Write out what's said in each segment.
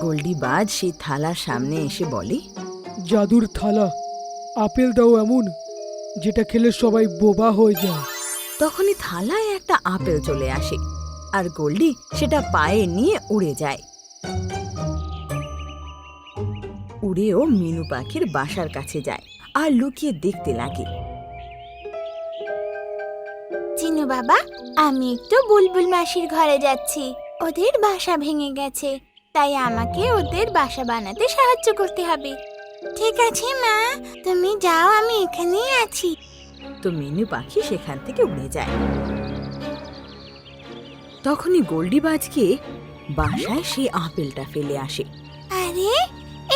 গোল্ডি বাজ সেই থালার সামনে এসে বলে, জাদুর থালা, আপেল দাও এমন যেটা খেলে সবাই বোবা হয়ে যায়। তখনই থালায় একটা আপেল চলে আসে আর গোল্ডি সেটা পায়ে নিয়ে উড়ে যায়। উড়েও মিনু পাখির বাসার কাছে যায় আর লুকিয়ে দেখতে লাগে। চিনু বাবা, আমি একটু বুলবুল মাসির ঘরে যাচ্ছি। ওদের বাসা ভেঙে গেছে, তাই আমাকে ওদের বাসা বানাতে সাহায্য করতে হবে। ঠিক আছে মা, তুমি যাও, আমি এখানেই আছি। তো মিনু পাখি সেখান থেকে উড়ে যায়। তখনই গোল্ডি বাজ গিয়ে বাসায় সেই আপেলটা ফেলে আসে। আরে,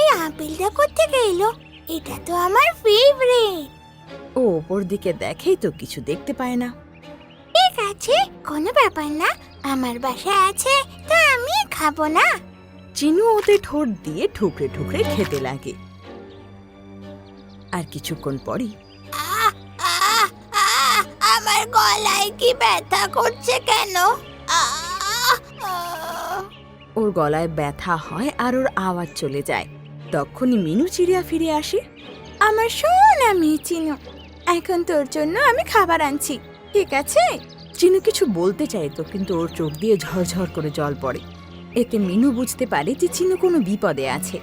এই আপেলটা কোত্থেকে এলো? এটা তো আমার ফেভারিট। ও ওপর দিকে দেখেই তো কিছু দেখতে পায় না। ঠিক আছে, কোনো ব্যাপার না, আমার বাসা আছে, তা আমি খাবো না। চিনু ওতে ঠোঁট দিয়ে ঠুকরে ঠুকরে খেতে লাগে। আর কিছুক্ষণ পরই আহ, আহ, আহ, আমার গলায় কি ব্যথা করছে কেন? আহ, আহ। ওর গলায় ব্যথা হয় আর ওর আওয়াজ চলে যায়। তখনই মিনু চিড়িয়া ফিরে আসে। আমার সোনা মেয়ে চিনু, এখন তোর জন্য আমি খাবার আনছি, ঠিক আছে? চিনু কিছু বলতে চাইতো, কিন্তু ওর চোখ দিয়ে ঝরঝর করে জল পড়ে। এতে মিনু বুঝতে পারে যে চিনু কোনো বিপদে আছে।